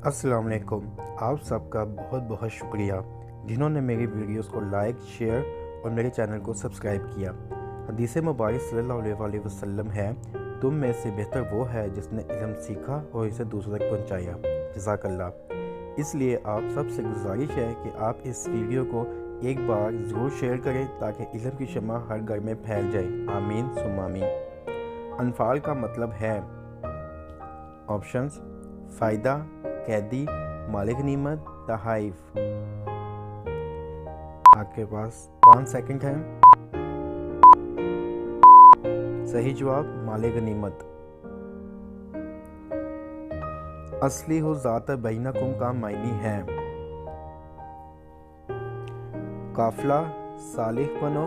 अस्सलाम वालेकुम। आप सबका बहुत बहुत शुक्रिया जिन्होंने मेरी वीडियोस को लाइक, शेयर और मेरे चैनल को सब्सक्राइब किया। हदीस मुबारक सल्लल्लाहु अलैहि वसल्लम है, तुम में से बेहतर वो है जिसने इल्म सीखा और इसे दूसरों तक पहुंचाया। जज़ाकल्लाह। इसलिए आप सबसे गुजारिश है कि आप इस वीडियो को एक बार ज़रूर शेयर करें ताकि इल्म की शमा हर घर में फैल जाए। आमीन सुम्मा आमीन। अनफाल का मतलब है ऑप्शंस: फ़ायदा, कैदी, मालिक गनीमत, तहाइफ। आपके पास 5 सेकंड हैं। सही जवाब मालिक गनीमत। असली हो ज़ात बैनकुम का मायनी है काफिला, सालिह बनो,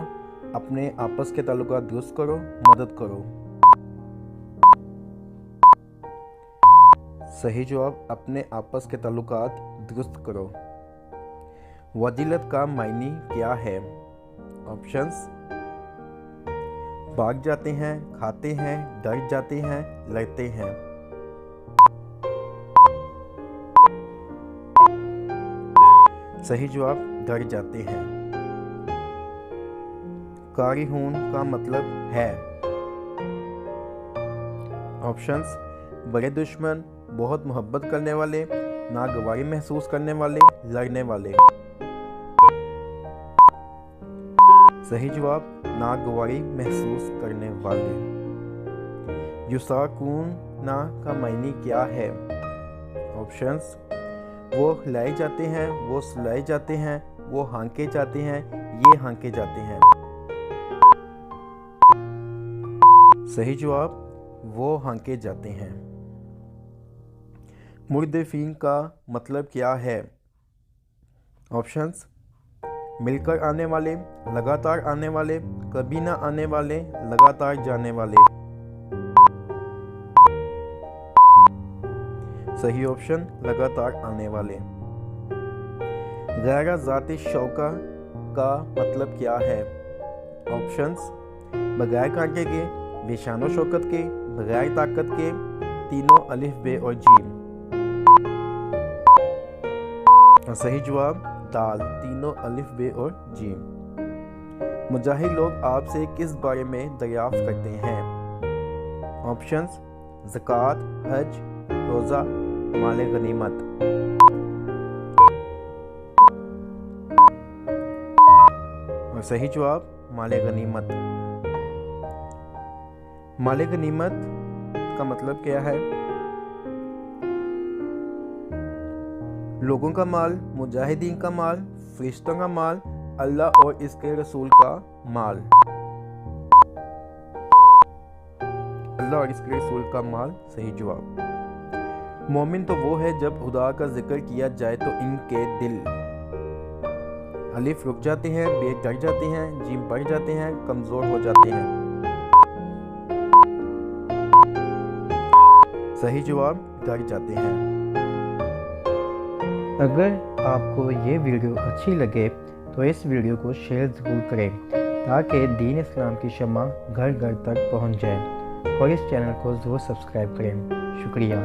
अपने आपस के ताल्लुकात दुरुस्त करो, मदद करो। सही जवाब अपने आपस के ताल्लुकात दुरुस्त करो। वजीलत का मायनी क्या है? ऑप्शंस: भाग जाते हैं, खाते हैं, डर जाते हैं, लड़ते हैं। सही जवाब डर जाते हैं। कारिहून का मतलब है ऑप्शंस: बड़े दुश्मन, बहुत मोहब्बत करने वाले, नागवारी महसूस करने वाले, लड़ने वाले। सही जवाब नागवारी महसूस करने वाले। युसाकून ना का मायनी क्या है? ऑप्शंस: वो हिलाए जाते हैं, वो सुलाए जाते हैं, वो हांके जाते हैं, ये हांके जाते हैं। सही जवाब वो हांके जाते हैं। मुर्दफीन का मतलब क्या है? ऑप्शंस: मिलकर आने वाले, लगातार आने वाले, कभी ना आने वाले, लगातार जाने वाले। सही ऑप्शन लगातार आने वाले। गैर ज़ाती शौका का मतलब क्या है? ऑप्शंस: बगैर कांटे के, बेशानो शौकत के, बगैर ताकत के, तीनों अलिफ बे और जीम। सही जवाब दाल, तीनों अलिफ बे और जीम। मुजाहिद लोग आपसे किस बारे में दरियाफ्त करते हैं? ऑप्शंस: ज़कात, हज, रोज़ा, माल गनीमत। और सही जवाब माल गनीमत। माल गनीमत का मतलब क्या है? लोगों का माल, मुजाहिदीन का माल, फरिश्तों का माल, अल्लाह और इसके रसूल का माल। अल्लाह और इसके रसूल का माल सही जवाब। मोमिन तो वो है जब खुदा का जिक्र किया जाए तो इनके दिल अलिफ रुक जाते हैं, बे डर जाते हैं, जीम बढ़ जाते हैं, कमजोर हो जाते हैं। सही जवाब डर जाते हैं। अगर आपको ये वीडियो अच्छी लगे तो इस वीडियो को शेयर ज़रूर करें ताकि दीन इस्लाम की शमा घर घर तक पहुंच जाए और इस चैनल को ज़रूर सब्सक्राइब करें। शुक्रिया।